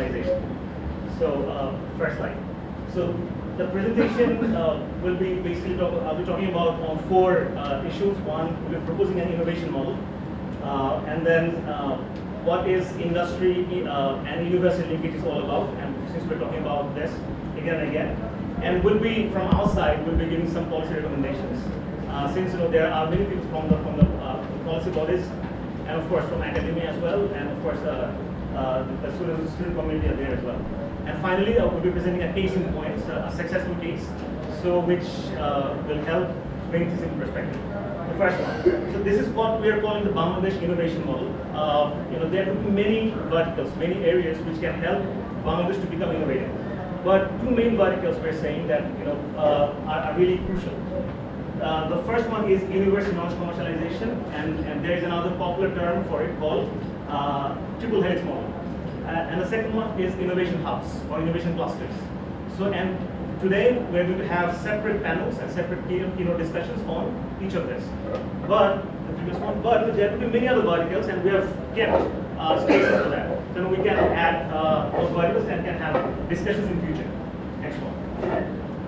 commercialization. So first slide. So the presentation will be basically I'll be talking about on four issues. One, we're proposing an innovation model, and then what is industry and university linkage is all about. And since we're talking about this again and again, and will be from our side, we'll be giving some policy recommendations. Since there are many people from the policy bodies, and of course from academia as well, and of course the student community are there as well. And finally, we'll be presenting a case in points, a successful case, so which will help bring this into perspective. The first one. So this is what we are calling the Bangladesh innovation model. There could be many verticals, many areas which can help Bangladesh to become innovative. But two main verticals we're saying that are really crucial. The first one is Univeristy Knowledge Commercialization, and there is another popular term for it called triple helix model. And the second one is innovation hubs or innovation clusters. So, and today we're going to have separate panels and separate keynote discussions on each of this. But the previous one, but there will be many other verticals, and we have kept spaces for that. So we can add those verticals and can have discussions in future. Next one.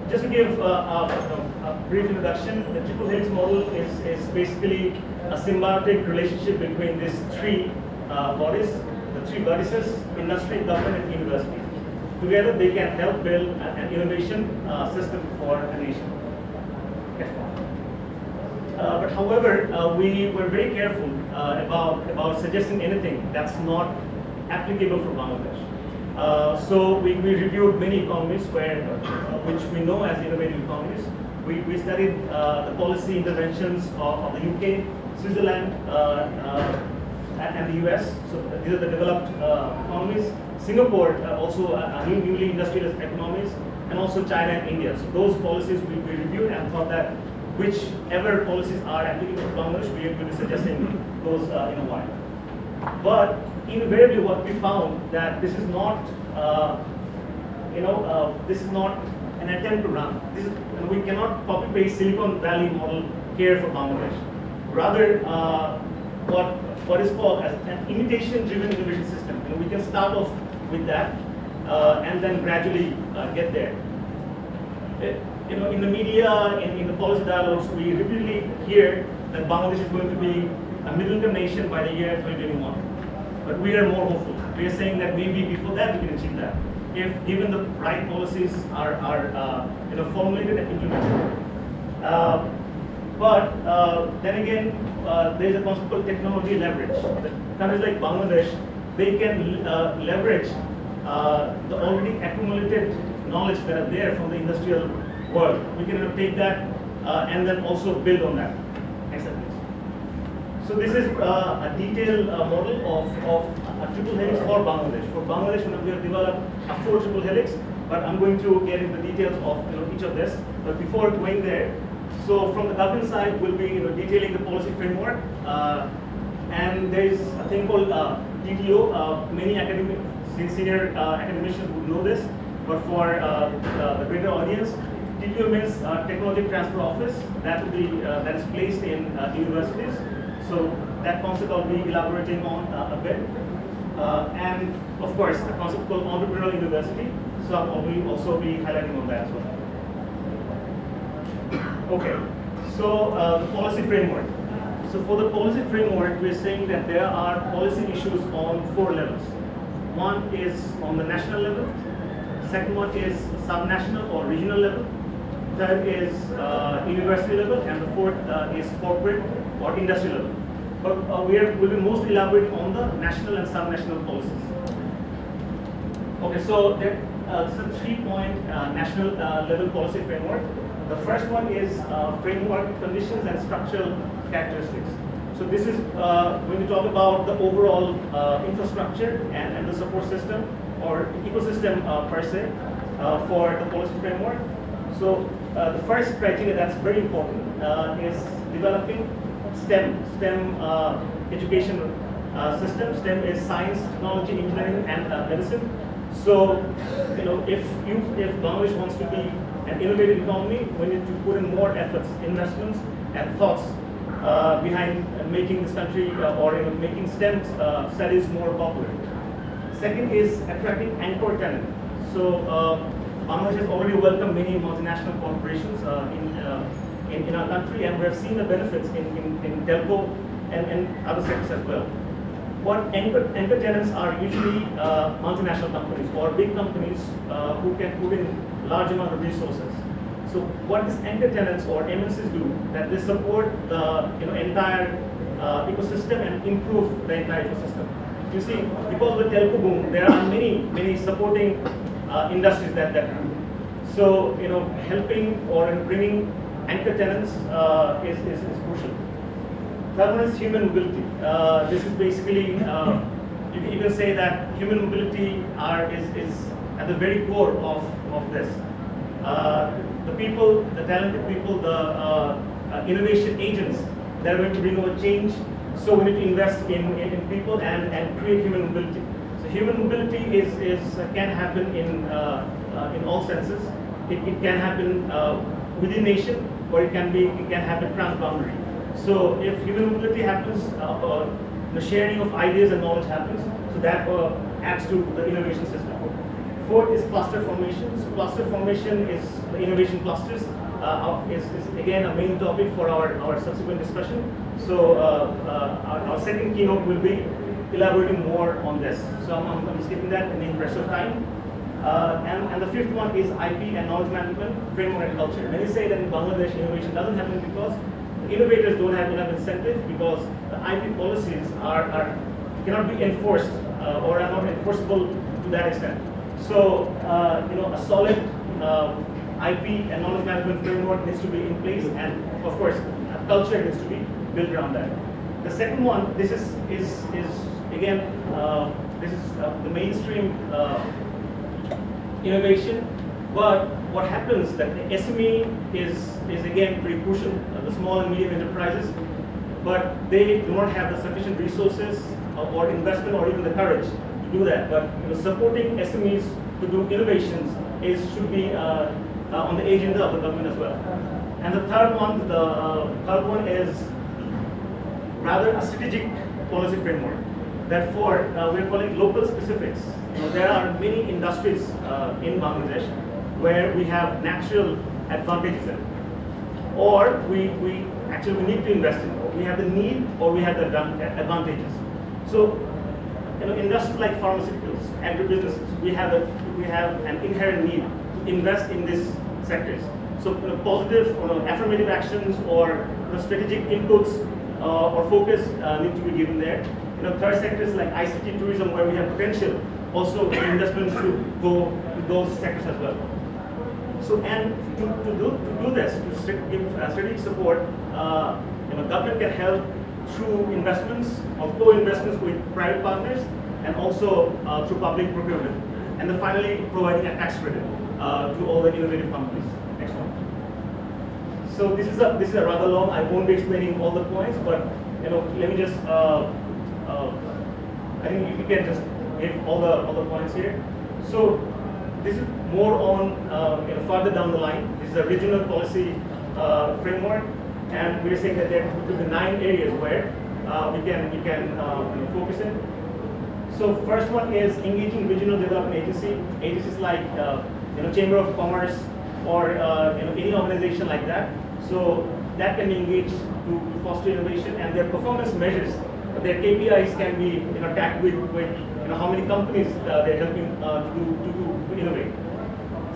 Just to give a brief introduction, the triple helix model is basically a symbiotic relationship between these three bodies. The three vertices: industry, government, and university. Together, they can help build an innovation system for the nation. But however, we were very careful about suggesting anything that's not applicable for Bangladesh. So we reviewed many economies which we know as innovative economies. We studied the policy interventions of the UK, Switzerland, and the US. So these are the developed economies. Singapore, also newly industrialized economies, and also China and India. So those policies we reviewed and thought that whichever policies are applicable to Bangladesh, we will be suggesting those in a while. But invariably, what we found that this is not, this is not an attempt to run. We cannot copy paste Silicon Valley model here for Bangladesh. Rather, what is called as an imitation-driven innovation system. We can start off with that and then gradually get there. In the media, in the policy dialogues, we repeatedly hear that Bangladesh is going to be a middle-income nation by the year 2021. But we are more hopeful. We are saying that maybe before that we can achieve that, if given the right policies are formulated and implemented. But then again, there is a concept called technology leverage. Countries like Bangladesh, they can leverage the already accumulated knowledge that are there from the industrial world. We can take that and then also build on that. Next slide, please. So this is a detailed model of a triple helix for Bangladesh. For Bangladesh, we have developed a 4 triple helix, but I'm going to get into the details of each of this. But before going there, so from the government side, we'll be detailing the policy framework, and there is a thing called TTO. Many senior academicians would know this, but for the greater audience, TTO means Technology Transfer Office. That is placed in universities. So that concept I'll be elaborating on a bit, and of course a concept called Entrepreneurial University. So I'll also be highlighting on that as well. Okay, so the policy framework. So for the policy framework, we're saying that there are policy issues on 4 levels. One is on the national level, second one is subnational or regional level, third is university level, and the fourth is corporate or industry level. But we'll be mostly elaborating on the national and subnational policies. Okay, so this is a 3-point national level policy framework. The first one is framework conditions and structural characteristics. So this is going to talk about the overall infrastructure and the support system or ecosystem per se for the policy framework. So the first criteria that's very important is developing STEM education system. STEM is science, technology, engineering, and medicine. So if Bangladesh wants to be an innovative economy, we need to put in more efforts, investments, and thoughts behind making this country or making STEM studies more popular. Second is attracting anchor talent. So Bangladesh has already welcomed many multinational corporations in our country, and we have seen the benefits in telco and other sectors as well. What anchor tenants are usually multinational companies or big companies who can put in large amount of resources. So what these anchor tenants or MNCs do, that they support the entire ecosystem and improve the entire ecosystem. You see, because of the telco boom, there are many supporting industries that do. So helping or bringing anchor tenants is crucial. Third one is human mobility. This is basically, you can say that human mobility is at the very core of this. The people, the talented people, the innovation agents, they're going to bring about change. So we need to invest in people and create human mobility. So human mobility can happen in all senses. It can happen within nation, or it can happen transboundary. So if human mobility happens, the sharing of ideas and knowledge happens, so that adds to the innovation system. Fourth is cluster formation. So cluster formation is the innovation clusters. Is again a main topic for our subsequent discussion. So our second keynote will be elaborating more on this. So I'm skipping that in the interest of time. And the fifth one is IP and knowledge management, framework and culture. Many say that in Bangladesh innovation doesn't happen because innovators don't have enough incentive, because the IP policies cannot be enforced or are not enforceable to that extent. So a solid IP and knowledge management framework needs to be in place, and of course culture needs to be built around that. The second one, this is again the mainstream innovation, but what happens that the SME is again pretty crucial, the small and medium enterprises, but they do not have the sufficient resources or investment or even the courage to do that. But supporting SMEs to do innovations should be on the agenda of the government as well. And the third one is rather a strategic policy framework. Therefore, we're calling local specifics. There are many industries in Bangladesh where we have natural advantages in, or we need to invest in. We have the need, or we have the advantages. So, industries like pharmaceuticals, agribusinesses, we have an inherent need to invest in these sectors. So, positive, affirmative actions or strategic inputs or focus need to be given there. Third sectors like ICT, tourism, where we have potential, also investment should go to those sectors as well. So, and to do this, to give strategic support, government can help through investments or co-investments with private partners, and also through public procurement. And then finally, providing a tax credit to all the innovative companies. Next one. So this is a rather long. I won't be explaining all the points, but let me just. I think you can just give all the points here. So this is more on further down the line. This is a regional policy framework, and we're saying that there could be 9 areas where we can focus in. So first one is engaging regional development agencies like Chamber of Commerce or any organization like that. So that can be engaged to foster innovation, and their performance measures, their KPIs can be tagged with how many companies they're helping to innovate.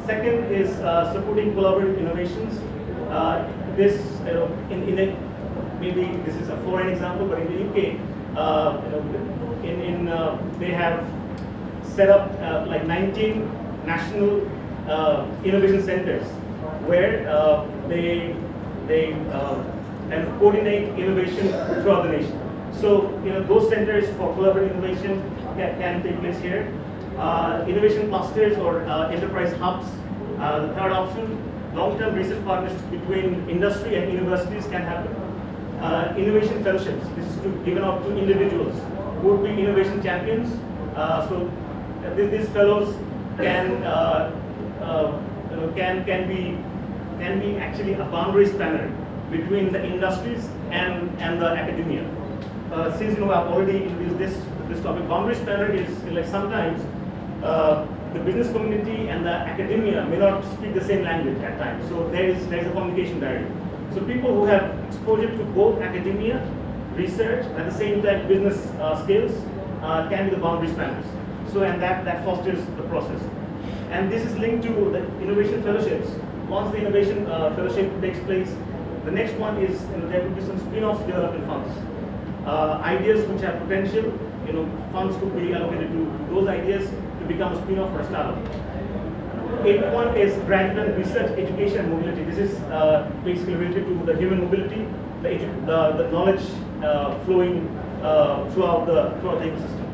Second is supporting collaborative innovations. This maybe this is a foreign example, but in the UK, they have set up like 19 national innovation centers where they and coordinate innovation throughout the nation. So those centers for collaborative innovation can take place here. Innovation clusters or enterprise hubs. The third option, long-term research partnerships between industry and universities can happen. Innovation fellowships. This is given out to individuals who would be innovation champions. So these fellows can be actually a boundary spanner between the industries and the academia. since I've already introduced this topic, boundary spanner is like sometimes the business community and the academia may not speak the same language at times. So there is a communication barrier. So people who have exposure to both academia, research, at the same time business skills can be the boundary spanners. So and that fosters the process. And this is linked to the innovation fellowships. Once the innovation fellowship takes place, the next one is there could be some spin-off development funds. Ideas which have potential, funds could be allocated to those ideas to become a spin-off for a startup. 8.1 is graduate research, education, and mobility. This is basically related to the human mobility, the knowledge flowing throughout the ecosystem.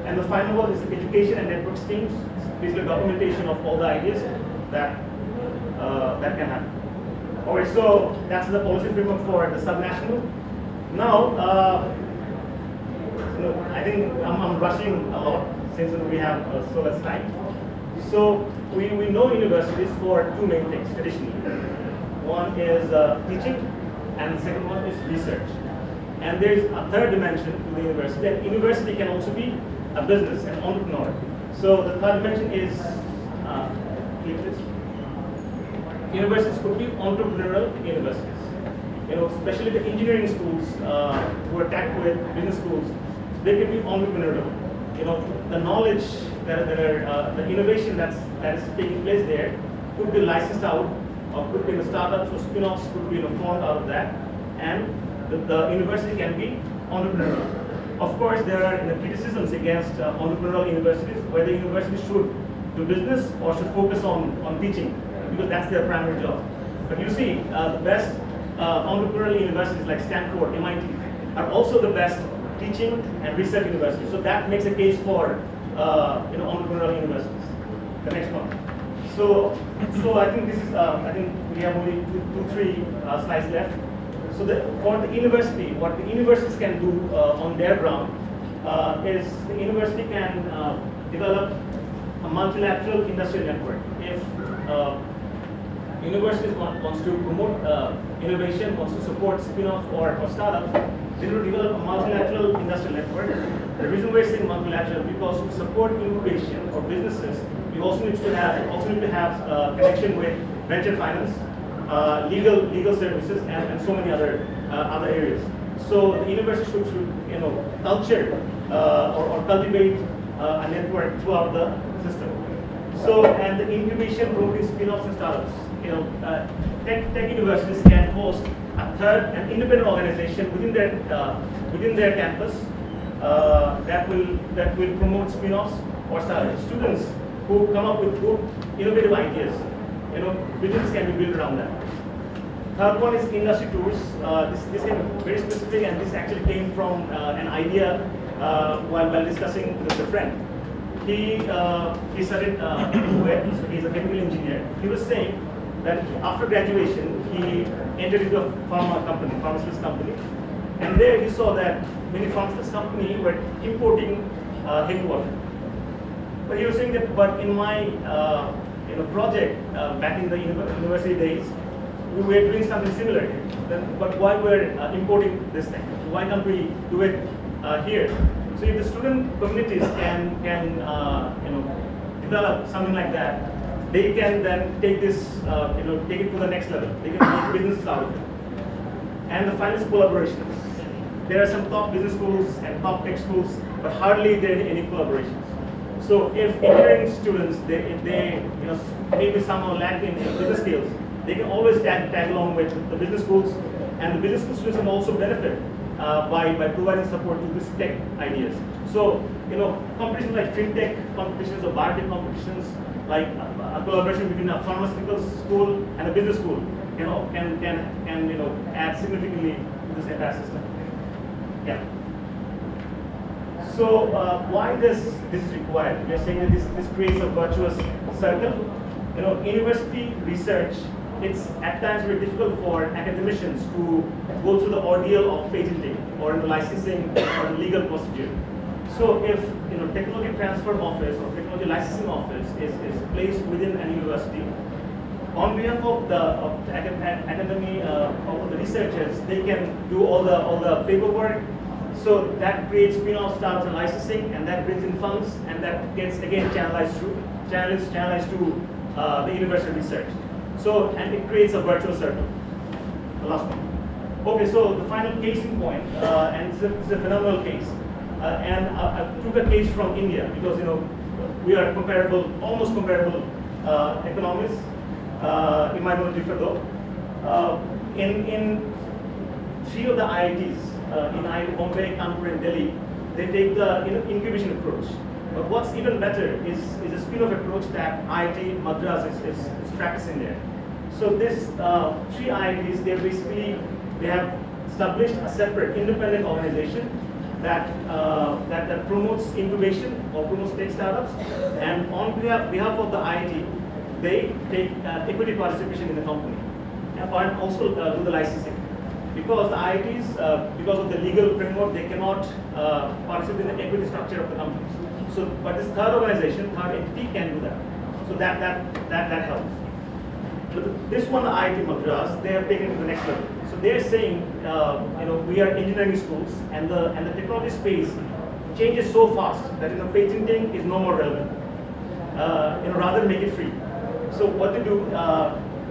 And the final one is the education and network schemes. It's basically documentation of all the ideas that can happen. Alright, so that's the policy framework for the subnational. Now, I think I'm rushing a lot since we have so less time. So we know universities for two main things traditionally. One is teaching, and the second one is research. And there's a third dimension to the university. That university can also be a business, an entrepreneur. So the third dimension is universities could be entrepreneurial universities. Especially the engineering schools who are tagged with business schools, they can be entrepreneurial. The knowledge the innovation that is taking place there could be licensed out, or could be in startups or spin-offs could be formed out of that, and the university can be entrepreneurial. Of course, there are criticisms against entrepreneurial universities, whether universities should do business or should focus on teaching, because that's their primary job. But you see, the best entrepreneurial universities like Stanford, MIT, are also the best teaching and research universities. So that makes a case for entrepreneurial universities. The next one. So I think this is I think we have only three slides left. So for the university, what the universities can do on their ground is the university can develop a multilateral industrial network. If universities wants to promote innovation, wants to support spin-off or startups, they will develop a multilateral industrial network. The reason we're saying multilateral because to support innovation or businesses, we also need to have connection with venture finance, legal services, and so many other areas. So the university should culture or cultivate a network throughout the system. So and the incubation promoting spin-offs and startups. Tech universities can host an independent organization within their campus that will promote spin-offs or startups. Students who come up with good innovative ideas, business can be built around that. Third one is industry tours. This can be very specific, and this actually came from an idea while discussing with a friend. He studied so he's a chemical engineer. He was saying that after graduation, he entered into a pharmaceutical company, and there he saw that many pharmaceutical companies were importing heavy water. But he was saying that, but in my project back in the university days, we were doing something similar. But why we're importing this thing? Why can't we do it here? So if the student communities can develop something like that, they can then take this, take it to the next level. They can make business out of it. And the final is collaborations. There are some top business schools and top tech schools, but hardly there are any collaborations. So if engineering students, if they maybe somehow lack in business skills, they can always tag along with the business schools, and the business school students can also benefit by providing support to these tech ideas. So competitions like fintech competitions or biotech competitions, like a collaboration between a pharmaceutical school and a business school, can add significantly to this entire system. Yeah. So why this is required? We are saying that this creates a virtuous circle. University research, it's at times very difficult for academicians to go through the ordeal of patenting or licensing or legal procedure. So if technology transfer office or technology licensing office is placed within an university, on behalf of the academy of the researchers, they can do all the paperwork, So that creates spin-off startups and licensing, and that brings in funds, and that gets again channelized to the university research. So, and it creates a virtual circle. The last one. Okay, so the final case in point, and it's a phenomenal case. And I took a case from India because we are comparable, almost comparable economists. It might not differ though. In 3 of the IITs, in Bombay, Kanpur, and Delhi, they take the incubation approach. But what's even better is a spin-off approach that IIT Madras is practicing there. So this 3 IITs, they have established a separate independent organization that promotes incubation or promotes tech startups, and on behalf of the IIT, they take equity participation in the company, and also do the licensing. Because the IITs, because of the legal framework, they cannot participate in the equity structure of the company. So, but this third organization, third entity, can do that. So that helps. But this one, the IIT Madras, they have taken it to the next level. So they're saying, we are engineering schools, and the technology space changes so fast that patenting is no more relevant. Rather make it free. So what they do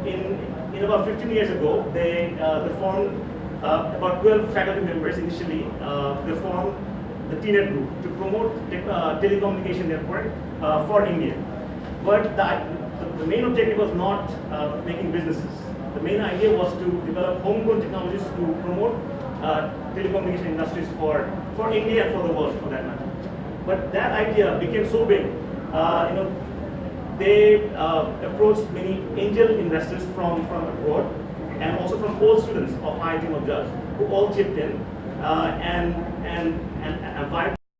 in about 15 years ago, they formed about 12 faculty members initially. They formed the TNET group to promote telecommunication network for India. But the main objective was not making businesses. The main idea was to develop homegrown technologies to promote telecommunication industries for India and for the world, for that matter. But that idea became so big, they approached many angel investors from abroad, and also from old students of IIT Madras, who all chipped in, and